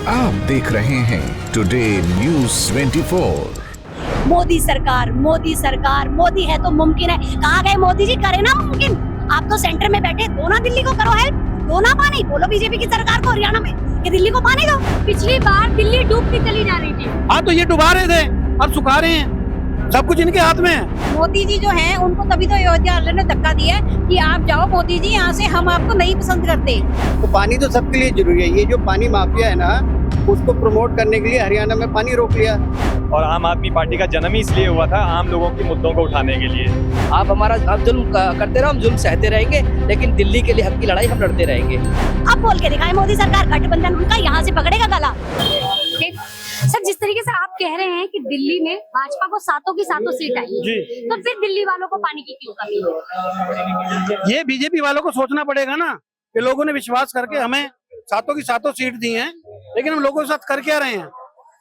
आप देख रहे हैं टुडे न्यूज़ 24। मोदी सरकार, मोदी सरकार, मोदी है तो मुमकिन है। कहाँ गए मोदी जी? करे ना मुमकिन। आप तो सेंटर में बैठे, दो ना दिल्ली को करो हेल्प, दो ना पानी। बोलो बीजेपी की सरकार को हरियाणा में कि दिल्ली को पानी दो। पिछली बार दिल्ली डूबती चली जा रही थी। हाँ तो ये डुबा रहे थे, अब सुखा रहे हैं। सब कुछ इनके हाथ में है। मोदी जी जो हैं उनको तभी तो अयोध्या वाले ने धक्का दिया है कि आप जाओ मोदी जी यहाँ से, हम आपको नहीं पसंद करते। तो पानी तो सबके लिए जरूरी है। ये जो पानी माफिया है ना, उसको प्रमोट करने के लिए हरियाणा में पानी रोक लिया। और आम आदमी पार्टी का जन्म ही इसलिए हुआ था, आम लोगों के मुद्दों को उठाने के लिए। आप जुल्म करते रहो, हम जुल्म सहते रहेंगे, लेकिन दिल्ली के लिए हक की लड़ाई हम लड़ते रहेंगे। अब बोल के दिखाए मोदी सरकार, गठबंधन उनका यहाँ से पकड़ेगा गला। सर, जिस तरीके से आप कह रहे हैं कि दिल्ली में भाजपा को सातों की सातों सीट आई, तो फिर दिल्ली वालों को पानी की क्यों कमी है? ये बीजेपी वालों को सोचना पड़ेगा ना कि लोगों ने विश्वास करके हमें सातों की सातों सीट दी हैं, लेकिन हम लोगों के साथ कर क्या रहे हैं।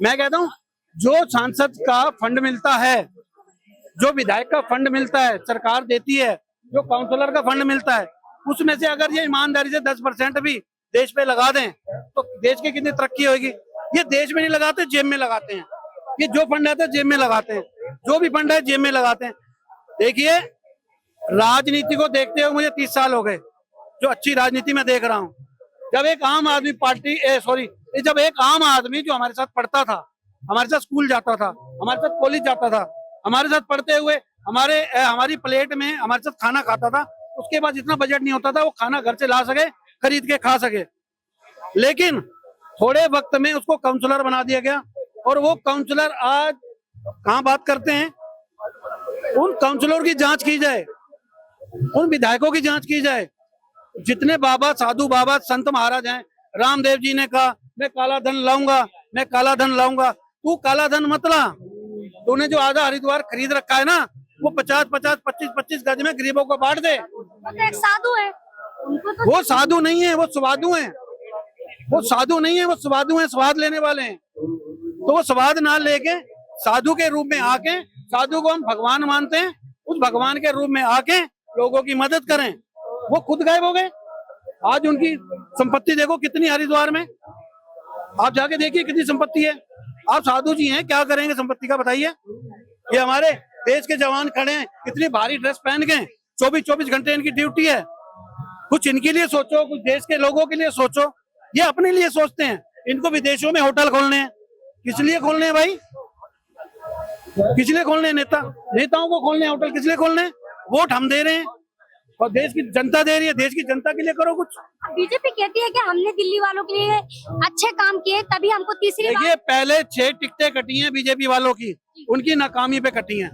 मैं कहता हूँ जो सांसद का फंड मिलता है, जो विधायक का फंड मिलता है, सरकार देती है, जो काउंसलर का फंड मिलता है, उसमें से अगर ये ईमानदारी से 10% भी देश पे लगा दें तो देश की कितनी तरक्की होगी। ये देश में नहीं लगाते, जेब में लगाते हैं। ये जो फंड आता है जेब में लगाते हैं, जो भी फंड है जेब में लगाते हैं। देखिए, राजनीति को देखते हुए मुझे 30 साल हो गए, जो अच्छी राजनीति में देख रहा हूँ। जब एक आम आदमी जब एक आम आदमी जो हमारे साथ पढ़ता था, हमारे साथ स्कूल जाता था, हमारे साथ कॉलेज जाता था, हमारे साथ पढ़ते हुए हमारी प्लेट में हमारे साथ खाना खाता था, उसके बाद इतना बजट नहीं होता था वो खाना घर से ला सके, खरीद के खा सके। लेकिन थोड़े वक्त में उसको काउंसलर बना दिया गया, और वो काउंसलर आज कहाँ बात करते हैं। उन काउंसलर की जांच की जाए, उन विधायकों की जांच की जाए। जितने बाबा, साधु बाबा, संत महाराज हैं, रामदेव जी ने कहा मैं काला धन लाऊंगा, मैं काला धन लाऊंगा। तू काला धन मत ला। तूने जो आधा हरिद्वार खरीद रखा है ना, वो 50-50, 25-25 गज में गरीबों को बांट दे। तो एक साधु है, उनको तो वो साधु नहीं है, वो स्वादु हैं। वो साधु नहीं है, वो स्वादु हैं, स्वाद लेने वाले हैं। तो वो स्वाद ना लेके साधु के रूप में आके, साधु को हम भगवान मानते हैं, उस भगवान के रूप में आके लोगों की मदद करें। वो खुद गायब हो गए। आज उनकी संपत्ति देखो कितनी, हरिद्वार में आप जाके देखिए कितनी संपत्ति है। आप साधु जी हैं, क्या करेंगे संपत्ति का बताइए। ये हमारे देश के जवान खड़े हैं, इतनी भारी ड्रेस पहन के, 24-24 घंटे इनकी ड्यूटी है। कुछ इनके लिए सोचो, कुछ देश के लोगों के लिए सोचो। ये अपने लिए सोचते हैं। इनको विदेशों में होटल खोलने हैं, किस लिए खोलने हैं भाई? किस लिए खोलने हैं? नेताओं को खोलने हैं होटल, किस लिए खोलने हैं? वोट हम दे रहे हैं और देश की जनता दे रही है। देश की जनता के लिए करो कुछ। बीजेपी कहती है कि हमने दिल्ली वालों के लिए अच्छे काम किए, तभी हमको तीसरी बार। ये पहले 6 टिकटें कटी हैं बीजेपी वालों की, उनकी नाकामी पे कटी हैं,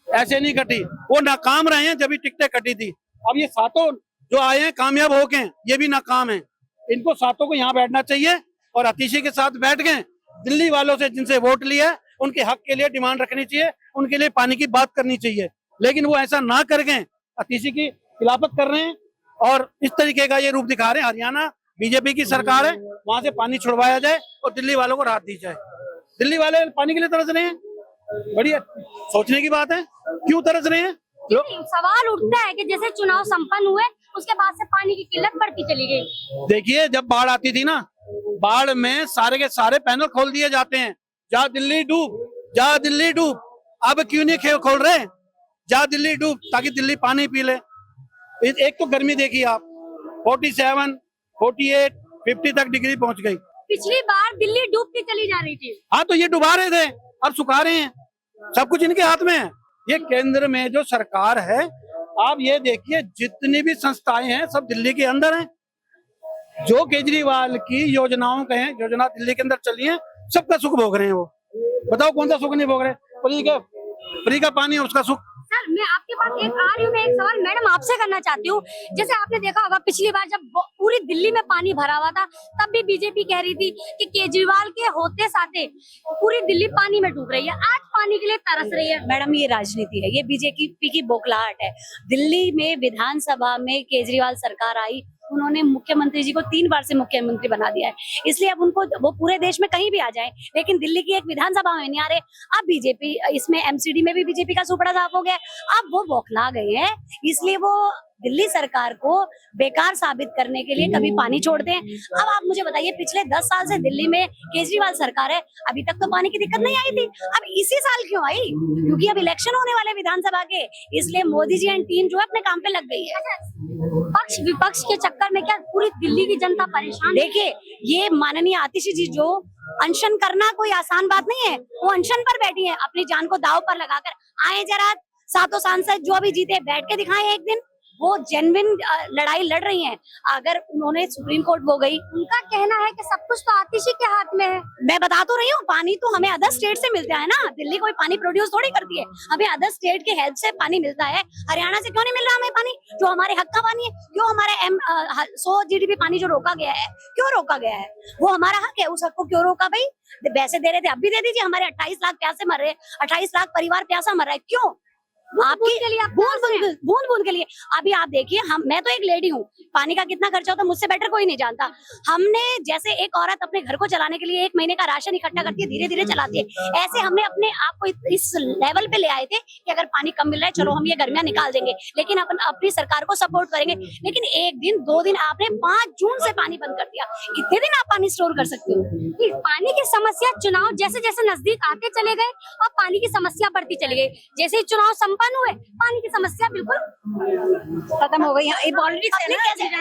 ऐसे नहीं कटी। वो नाकाम रहे हैं जब भी टिकटें कटी थी। अब ये सातों जो आए हैं कामयाब होके, ये भी नाकाम है। इनको सातों को यहाँ बैठना चाहिए और अतीशी के साथ बैठ गए। दिल्ली वालों से जिनसे वोट लिया, उनके हक के लिए डिमांड रखनी चाहिए, उनके लिए पानी की बात करनी चाहिए। लेकिन वो ऐसा ना कर गए, अतीशी की खिलाफत कर रहे हैं और इस तरीके का ये रूप दिखा रहे हैं। हरियाणा बीजेपी की सरकार है, वहां से पानी छुड़वाया जाए और दिल्ली वालों को राहत दी जाए। दिल्ली वाले पानी के लिए तरस रहे हैं, बढ़िया सोचने की बात है। क्यों तरस रहे हैं? सवाल उठता है कि जैसे चुनाव संपन्न हुए उसके बाद से पानी की किल्लत बढ़ती चली गई। देखिए, जब बाढ़ आती थी ना, बाढ़ में सारे के सारे पैनल खोल दिए जाते हैं, जा दिल्ली डूब, जा दिल्ली डूब। अब क्यों नहीं खोल रहे? जा दिल्ली डूब, ताकि दिल्ली पानी पी ले। एक तो गर्मी देखिए आप, 47, 48, 50 तक डिग्री पहुंच गई। पिछली बार दिल्ली डूबती चली जा रही थी। हाँ तो ये डुबा रहे थे, अब सुखा रहे हैं। सब कुछ इनके हाथ में है। ये केंद्र में जो सरकार है, आप ये देखिए जितनी भी संस्थाएं हैं सब दिल्ली के अंदर हैं। जो केजरीवाल की योजनाओं के हैं, योजना दिल्ली के अंदर चली है, सबका सुख भोग रहे हैं वो। बताओ कौन सा सुख नहीं भोग रहे? फ्री का पानी है, उसका सुख। सर, मैं आपके पास एक आ रही हूँ, मैं एक सवाल मैडम आपसे करना चाहती हूँ। जैसे आपने देखा होगा पिछली बार जब पूरी दिल्ली में पानी भरा हुआ था, तब भी बीजेपी कह रही थी कि केजरीवाल के होते साथे पूरी दिल्ली पानी में डूब रही है। आज पानी के लिए तरस रही है। मैडम, ये राजनीति है, ये बीजेपी की बौखलाहट है। दिल्ली में विधानसभा में केजरीवाल सरकार आई, उन्होंने मुख्यमंत्री जी को 3 बार से मुख्यमंत्री बना दिया है, इसलिए अब उनको वो पूरे देश में कहीं भी आ जाए, लेकिन दिल्ली की एक विधानसभा में नहीं आ रहे। अब बीजेपी इसमें एमसीडी में भी बीजेपी का सुपड़ा साफ हो गया, अब वो बौखला गए हैं, इसलिए वो दिल्ली सरकार को बेकार साबित करने के लिए कभी पानी छोड़ते हैं। अब आप मुझे बताइए, पिछले 10 साल से दिल्ली में केजरीवाल सरकार है, अभी तक तो पानी की दिक्कत नहीं आई थी, अब इसी साल क्यों आई? क्योंकि अब इलेक्शन होने वाले विधानसभा के, इसलिए मोदी जी एंड टीम जो है अपने काम पे लग गई है। पक्ष विपक्ष के चक्कर में क्या पूरी दिल्ली की जनता परेशान? देखिए, ये माननीय आतिशी जी जो अनशन करना कोई आसान बात नहीं है, वो अनशन पर बैठी है, अपनी जान को दांव पर लगाकर। आए जरा, सातों सांसद जो भी जीते बैठ के दिखाएं एक दिन, वो जेन्युइन लड़ाई लड़ रही हैं। अगर उन्होंने सुप्रीम कोर्ट वो गई, उनका कहना है कि सब कुछ तो आतिशी के हाथ में है। मैं बता तो रही हूँ, पानी तो हमें अदर स्टेट से मिलता है ना, दिल्ली कोई पानी प्रोड्यूस थोड़ी करती है, हमें अदर स्टेट के हेल्प से पानी मिलता है। हरियाणा से क्यों नहीं मिल रहा हमें पानी, जो हमारे हक का पानी है? क्यों हमारे 100 GDP पानी जो रोका गया है, क्यों रोका गया है? वो हमारा हक है, उस हक को क्यों रोका भाई? पैसे दे रहे थे, अब भी दे दीजिए। हमारे 28 लाख प्यासे मर रहे हैं, 28 लाख परिवार प्यासा मर रहा है, क्यों? आपके के लिए, बूंद बूंद के लिए। अभी आप देखिए, मैं तो एक लेडी हूँ, पानी का कितना खर्चा होता है मुझसे बेटर कोई नहीं जानता। हमने जैसे एक औरत अपने घर को चलाने के लिए 1 महीने का राशन इकट्ठा करती है, धीरे धीरे चलाती है, ऐसे हमने अपने आप को इस लेवल पे ले आए थे कि अगर पानी कम मिल रहा है, चलो हम ये गर्मियां निकाल देंगे, लेकिन अपनी सरकार को सपोर्ट करेंगे। लेकिन 1 दिन 2 दिन आपने 5 जून से पानी बंद कर दिया, कितने दिन आप पानी स्टोर कर सकते हो? पानी की समस्या, चुनाव जैसे जैसे नजदीक आते चले गए और पानी की समस्या बढ़ती चली गई। जैसे ही चुनाव हुए, पानी की समस्या बिल्कुल खत्म हो गई।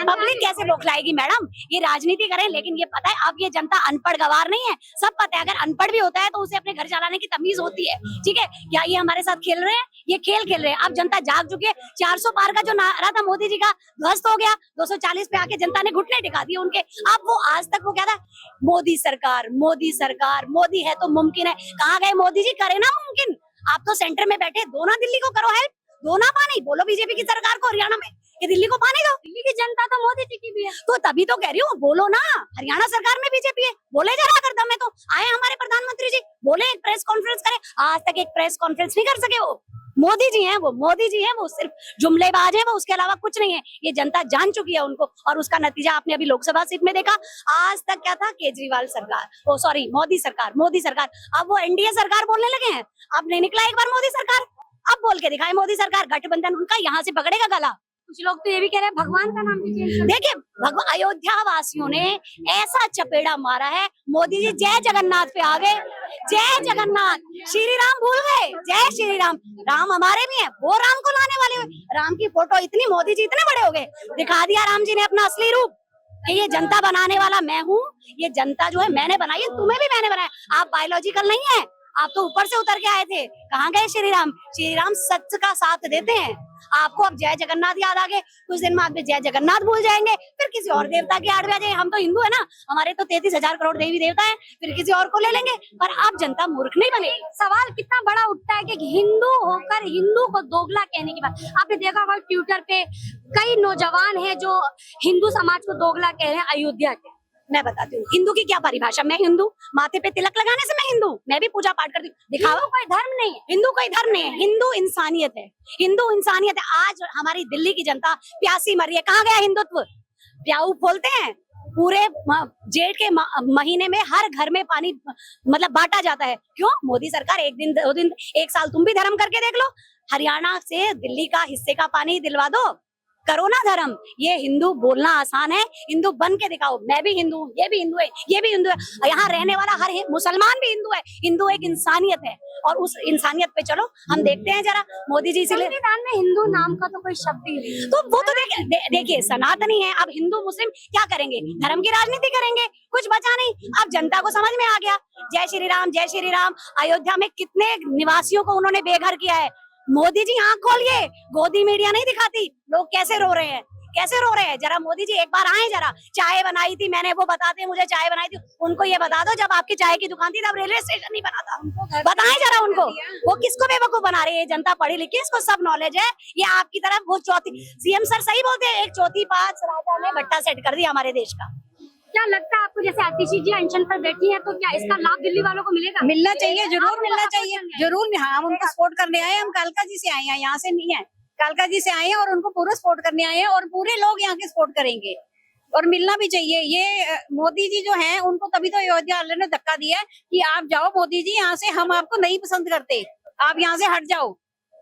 पब्लिक कैसे बौखलाएगी मैडम? ये राजनीति करें, लेकिन ये पता है, अब ये जनता अनपढ़ गवार नहीं है, सब पता है। अगर अनपढ़ भी होता है तो उसे अपने घर चलाने की तमीज होती है, ठीक है? क्या ये हमारे साथ खेल रहे हैं? ये खेल खेल रहे हैं। अब जनता जाग चुकी है। 400 पार का जो नारा था मोदी जी का, ध्वस्त हो गया। 240 पे आके जनता ने घुटने टिका दिए उनके। अब वो आज तक वो क्या था, मोदी सरकार, मोदी सरकार, मोदी है तो मुमकिन है। कहाँ गए मोदी जी? करे ना मुमकिन। आप तो सेंटर में बैठे, दो ना दिल्ली को करो हेल्प, दो ना पानी। बोलो बीजेपी की सरकार को हरियाणा में कि दिल्ली को पानी दो। दिल्ली की जनता तो मोदी जी की भी है, तो तभी तो कह रही हूँ, बोलो ना। हरियाणा सरकार में बीजेपी है, बोले जरा अगर दम है तो। आए हमारे प्रधानमंत्री जी, बोले एक प्रेस कॉन्फ्रेंस करें, आज तक एक प्रेस कॉन्फ्रेंस नहीं कर सके। वो मोदी जी हैं, वो मोदी जी हैं, वो सिर्फ जुमलेबाज हैं, वो उसके अलावा कुछ नहीं है। ये जनता जान चुकी है उनको, और उसका नतीजा आपने अभी लोकसभा सीट में देखा। आज तक क्या था? केजरीवाल सरकार, ओ सॉरी मोदी सरकार, मोदी सरकार। अब वो एनडीए सरकार बोलने लगे हैं। अब नहीं निकला एक बार मोदी सरकार, अब बोल के दिखाए मोदी सरकार। गठबंधन उनका यहाँ से पकड़ेगा गला। कुछ लोग तो ये भी कह रहे हैं भगवान का नाम भी चेंज। देखिए, अयोध्या वासियों ने ऐसा चपेड़ा मारा है, मोदी जी जय जगन्नाथ पे आ गए। जय जगन्नाथ, श्री राम भूल गए। जय श्री राम, राम हमारे भी हैं, वो राम को लाने वाले हुए। राम की फोटो इतनी, मोदी जी इतने बड़े हो गए, दिखा दिया राम जी ने अपना असली रूप कि ये जनता बनाने वाला मैं हूँ। ये जनता जो है मैंने बनाई है, तुम्हें भी मैंने बनाया। आप बायोलॉजिकल नहीं है, आप तो ऊपर से उतर के आए थे। कहाँ गए श्री राम? श्री राम सच का साथ देते हैं। आपको अब जय जगन्नाथ याद आ गए, कुछ दिन बाद में जय जगन्नाथ भूल जाएंगे, फिर किसी और देवता की आड़ में आ जाए। हम तो हिंदू है ना, हमारे तो 33,000 करोड़ देवी देवता है, फिर किसी और को ले लेंगे। पर आप जनता मूर्ख नहीं बनेगी। सवाल कितना बड़ा उठता है कि हिंदू होकर हिंदू को दोगला कहने की बात। आपने देखा होगा ट्विटर पे कई नौजवान है जो हिंदू समाज को दोगला कह रहे हैं अयोध्या के। मैं बताती हूँ हिंदू की क्या परिभाषा। मैं हिंदू, माथे पे तिलक लगाने से मैं हिंदू, मैं भी पूजा पाठ करती हूँ। दिखावा कोई धर्म नहीं है, हिंदू कोई धर्म नहीं है, हिंदू इंसानियत है। हिंदू इंसानियत है। आज हमारी दिल्ली की जनता प्यासी मर रही है, कहाँ गया हिंदुत्व? प्याऊ खोलते हैं, पूरे जेठ के महीने में हर घर में पानी मतलब बांटा जाता है। क्यों? मोदी सरकार 1 दिन 2 दिन 1 साल तुम भी धर्म करके देख लो, हरियाणा से दिल्ली का हिस्से का पानी दिलवा दो, करो ना धर्म। ये हिंदू बोलना आसान है, हिंदू बन के दिखाओ। मैं भी हिंदू हूँ, ये भी हिंदू है, ये भी हिंदू है। यहाँ रहने वाला हर मुसलमान भी हिंदू है। हिंदू एक इंसानियत है, और उस इंसानियत पे चलो हम देखते हैं जरा। मोदी जी इसलिए संविधान में हिंदू नाम का तो कोई शब्द ही नहीं, तो वो तो देखिए सनातनी है। अब हिंदू मुस्लिम क्या करेंगे? धर्म की राजनीति करेंगे, कुछ बचा नहीं। अब जनता को समझ में आ गया, जय श्री राम, जय श्री राम। अयोध्या में कितने निवासियों को उन्होंने बेघर किया है। मोदी जी आंख खोलिए, गोदी मीडिया नहीं दिखाती लोग कैसे रो रहे हैं, कैसे रो रहे हैं। जरा मोदी जी एक बार आए, जरा चाय बनाई थी मैंने, वो बताते मुझे चाय बनाई थी। उनको ये बता दो, जब आपकी चाय की दुकान थी तब रेलवे स्टेशन नहीं बना था। बताएं जरा उनको, वो किसको बेवकूफ बना रही है? जनता पढ़ी लिखी, इसको सब नॉलेज है। ये आपकी तरफ वो चौथी, सीएम सर सही बोलते हैं, एक चौथी पांच राजा ने भट्टा सेट कर दिया हमारे देश का। क्या लगता है आपको, जैसे आतिशी जी अनशन पर बैठी हैं, तो क्या इसका लाभ दिल्ली वालों को मिलेगा? मिलना चाहिए, जरूर मिलना चाहिए, जरूर। हाँ, हम उनको सपोर्ट करने आए हैं, हम कालका जी से आए हैं, यहाँ से नहीं है। कालका जी से आए हैं और उनको पूरा सपोर्ट करने आए हैं, और पूरे लोग यहाँ के सपोर्ट करेंगे। और मिलना भी चाहिए। ये मोदी जी जो हैं उनको तभी तो अयोध्या वाले ने धक्का दिया है कि आप जाओ मोदी जी, यहाँ से हम आपको नहीं पसंद करते, आप यहाँ से हट जाओ।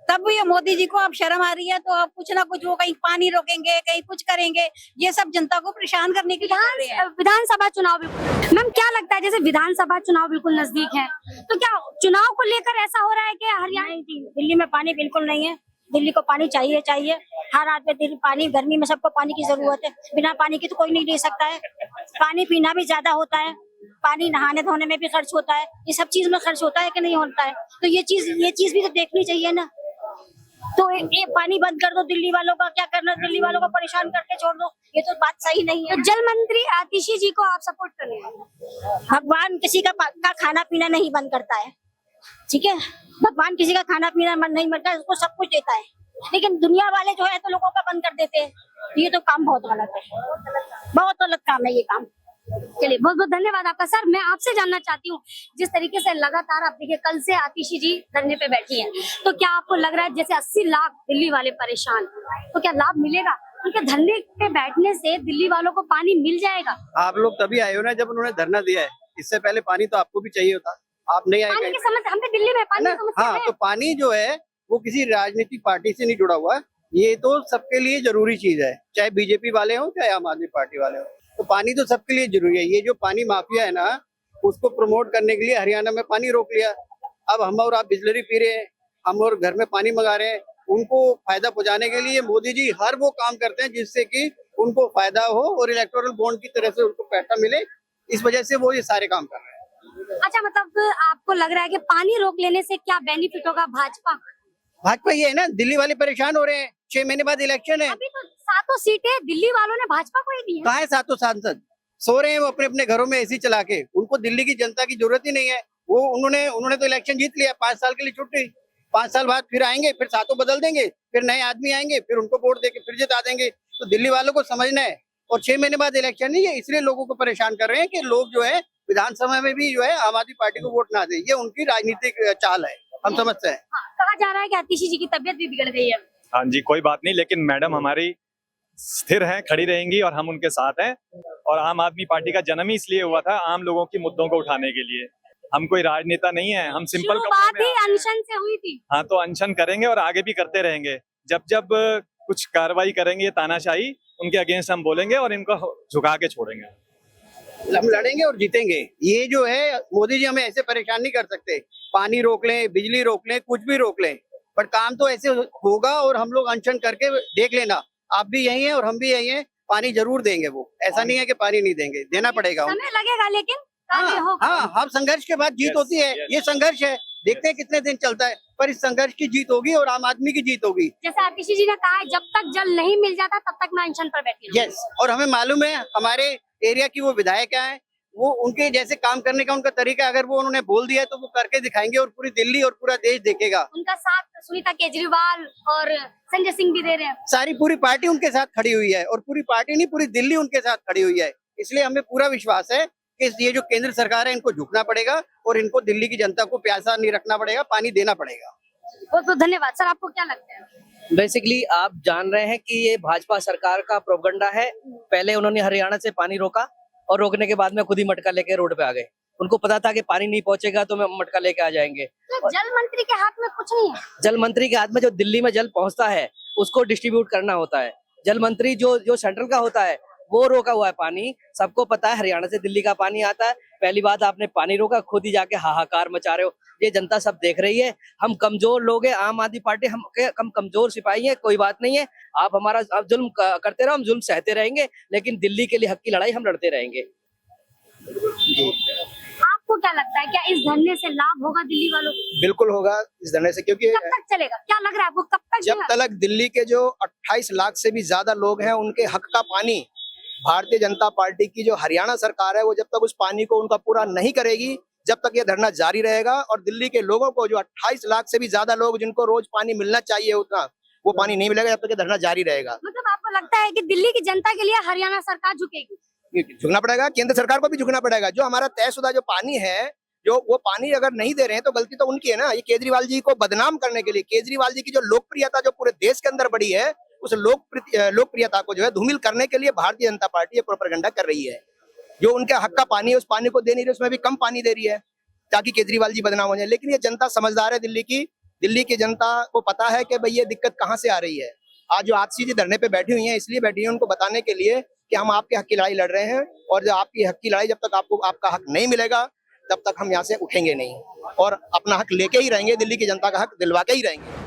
तब भी मोदी जी को अब शर्म आ रही है, तो अब कुछ ना कुछ वो कहीं पानी रोकेंगे, कहीं कुछ करेंगे। ये सब जनता को परेशान करने के लिए कर रहे हैं। विधानसभा चुनाव बिल्कुल, मैम क्या लगता है जैसे विधानसभा चुनाव बिल्कुल नजदीक है, तो क्या चुनाव को लेकर ऐसा हो रहा है कि हरियाणा दिल्ली में पानी बिल्कुल नहीं है। दिल्ली को पानी चाहिए चाहिए, हर आदमी दिल्ली पानी, गर्मी में सबको पानी की जरूरत है। बिना पानी की तो कोई नहीं रह सकता है। पानी पीना भी ज्यादा होता है, पानी नहाने धोने में भी खर्च होता है, ये सब चीज में खर्च होता है कि नहीं होता है। तो ये चीज भी तो देखनी चाहिए ना। तो ये पानी बंद कर दो, दिल्ली वालों का क्या करना, दिल्ली वालों को परेशान करके छोड़ दो, ये तो बात सही नहीं है। तो जल मंत्री आतिशी जी को आप सपोर्ट कर रहे हैं? भगवान किसी का खाना पीना नहीं बंद करता है, ठीक है। भगवान किसी का खाना पीना बंद नहीं करता है, उसको सब कुछ देता है। लेकिन दुनिया वाले जो है तो लोगों का बंद कर देते हैं। ये तो काम बहुत गलत है, बहुत गलत काम है ये काम। चलिए बहुत बहुत धन्यवाद आपका। सर मैं आपसे जानना चाहती हूँ, जिस तरीके से लगातार आप देखिए कल से आतिशी जी धरने पे बैठी हैं, तो क्या आपको लग रहा है जैसे 80 लाख दिल्ली वाले परेशान, तो क्या लाभ मिलेगा उनके धरने पे बैठने से? दिल्ली वालों को पानी मिल जाएगा? आप लोग तभी आए हो ना जब उन्होंने धरना दिया है। इससे पहले पानी तो आपको भी चाहिए होता, आप नहीं आए। पानी की समस्या हम पे दिल्ली में पानी की समस्या हाँ, है। तो पानी जो है वो किसी राजनीतिक पार्टी से नहीं जुड़ा हुआ, ये तो सबके लिए जरूरी चीज है, चाहे बीजेपी वाले हो चाहे आम आदमी पार्टी वाले हो। तो पानी तो सबके लिए जरूरी है। ये जो पानी माफिया है ना, उसको प्रमोट करने के लिए हरियाणा में पानी रोक लिया। अब हम और आप बिजलरी पी रहे हैं, हम और घर में पानी मंगा रहे हैं। उनको फायदा पहुंचाने के लिए मोदी जी हर वो काम करते हैं जिससे कि उनको फायदा हो और इलेक्टोरल बॉन्ड की तरह से उनको पैसा मिले। इस वजह से वो ये सारे काम कर रहे हैं। अच्छा, मतलब आपको लग रहा है कि पानी रोक लेने से क्या बेनिफिट होगा भाजपा ये है ना, दिल्ली वाले परेशान हो रहे हैं। 6 महीने बाद इलेक्शन है। अभी तो 7 सीटें दिल्ली वालों ने भाजपा को ही दी है। कहाँ है 7 सांसद? सो रहे हैं वो अपने अपने घरों में एसी चला के। उनको दिल्ली की जनता की जरूरत ही नहीं है। वो उन्होंने तो इलेक्शन जीत लिया, 5 साल के लिए छुट्टी। 5 साल बाद फिर आएंगे, फिर 7 बदल देंगे, फिर नए आदमी आएंगे, फिर उनको वोट देके फिर जिता देंगे। तो दिल्ली वालों को समझना है। और 6 महीने बाद इलेक्शन नहीं है, इसलिए लोगों को परेशान कर रहे हैं कि लोग जो है विधानसभा में भी जो है आम आदमी पार्टी को वोट ना दे। ये उनकी राजनीतिक चाल है, हम समझते हैं। कहा जा रहा है कि आतिशी जी की तबीयत भी बिगड़ गई है। हाँ जी, कोई बात नहीं, लेकिन मैडम हमारी स्थिर हैं, खड़ी रहेंगी और हम उनके साथ हैं। और आम आदमी पार्टी का जन्म ही इसलिए हुआ था, आम लोगों की मुद्दों को उठाने के लिए। हम कोई राजनेता नहीं है, हम सिंपल शुरुआत ही अनशन से हुई थी। हाँ, तो अनशन करेंगे और आगे भी करते रहेंगे। जब जब कुछ कार्रवाई करेंगे तानाशाही, उनके अगेंस्ट हम बोलेंगे और इनको झुका के छोड़ेंगे। हम लड़ेंगे और जीतेंगे। ये जो है मोदी जी हमें ऐसे परेशान नहीं कर सकते। पानी रोक लें, बिजली रोक लें, कुछ भी रोक लें, पर काम तो ऐसे होगा। और हम लोग अनशन करके देख लेना, आप भी यही हैं और हम भी यही हैं, पानी जरूर देंगे। वो ऐसा नहीं है कि पानी नहीं देंगे, देना पड़ेगा। समय लगेगा लेकिन हाँ, हम संघर्ष के बाद जीत होती है। ये संघर्ष है, देखते हैं कितने दिन चलता है, पर इस संघर्ष की जीत होगी और आम आदमी की जीत होगी। जैसे आतिशी जी ने कहा है, जब तक जल नहीं मिल जाता तब तक मैं अनशन पर बैठी रहूंगी। यस, और हमें मालूम है हमारे एरिया की वो विधायक है, वो उनके जैसे काम करने का उनका तरीका, अगर वो उन्होंने बोल दिया है तो वो करके दिखाएंगे और पूरी दिल्ली और पूरा देश देखेगा। उनका साथ सुनीता केजरीवाल और संजय सिंह भी दे रहे हैं। सारी पूरी पार्टी उनके साथ खड़ी हुई है, और पूरी पार्टी नहीं, पूरी दिल्ली उनके साथ खड़ी हुई है। इसलिए हमें पूरा विश्वास है कि ये जो केंद्र सरकार है, इनको झुकना पड़ेगा और इनको दिल्ली की जनता को प्यासा नहीं रखना पड़ेगा, पानी देना पड़ेगा। बहुत बहुत धन्यवाद। सर आपको क्या लगता है? बेसिकली आप जान रहे हैं कि ये भाजपा सरकार का प्रोपगंडा है। पहले उन्होंने हरियाणा से पानी रोका और रोकने के बाद में खुद ही मटका लेके रोड पे आ गए। उनको पता था कि पानी नहीं पहुंचेगा तो मटका लेके आ जाएंगे। तो जल मंत्री के हाथ में कुछ नहीं है। जल मंत्री के हाथ में जो दिल्ली में जल पहुंचता है उसको डिस्ट्रीब्यूट करना होता है। जल मंत्री जो सेंट्रल का होता है वो रोका हुआ है पानी। सबको पता है हरियाणा से दिल्ली का पानी आता है। पहली बात, आपने पानी रोका, खुद ही जाके हाहाकार मचा रहे हो। ये जनता सब देख रही है। हम कमजोर लोग हैं, आम आदमी पार्टी हम कमजोर सिपाही हैं, कोई बात नहीं है। आप जुल्म करते रहो, हम जुल्म सहते रहेंगे, लेकिन दिल्ली के लिए हक की लड़ाई हम लड़ते रहेंगे। आपको क्या लगता है, क्या इस धरने से लाभ होगा दिल्ली वालों को? बिल्कुल होगा इस धरने से, क्योंकि कब तक चलेगा? क्या लग रहा है आपको, कब तक? जब तक दिल्ली के जो 28 लाख से भी ज्यादा लोग हैं, उनके हक का पानी भारतीय जनता पार्टी की जो हरियाणा सरकार है, वो जब तक उस पानी को उनका पूरा नहीं करेगी, जब तक ये धरना जारी रहेगा। और दिल्ली के लोगों को, जो 28 लाख से भी ज्यादा लोग जिनको रोज पानी मिलना चाहिए उतना, वो पानी नहीं मिलेगा जब तक ये धरना जारी रहेगा। मतलब आपको लगता है कि दिल्ली की जनता के लिए हरियाणा सरकार झुकेगी? झुकना पड़ेगा, केंद्र सरकार को भी झुकना पड़ेगा। जो हमारा तयशुदा जो पानी है, जो वो पानी अगर नहीं दे रहे हैं तो गलती तो उनकी है ना। ये केजरीवाल जी को बदनाम करने के लिए, केजरीवाल जी की जो लोकप्रियता जो पूरे देश के अंदर बढ़ी है, उस लोकप्रियता को जो है धूमिल करने के लिए भारतीय जनता पार्टी ये प्रोपेगेंडा कर रही है। जो उनके हक का पानी है उस पानी को दे नहीं रही, उसमें भी कम पानी दे रही है ताकि केजरीवाल जी बदनाम हो जाए। लेकिन ये जनता समझदार है, दिल्ली की जनता को पता है कि भाई ये दिक्कत कहाँ से आ रही है। आज जो आतिशी जी धरने पे बैठी हुई हैं इसलिए बैठी हैं उनको बताने के लिए कि हम आपके हक की लड़ाई लड़ रहे हैं, और जो आपकी हक की लड़ाई जब तक आपको आपका हक नहीं मिलेगा तब तक हम यहाँ से उठेंगे नहीं, और अपना हक लेके ही रहेंगे, दिल्ली की जनता का हक दिलवा के ही रहेंगे।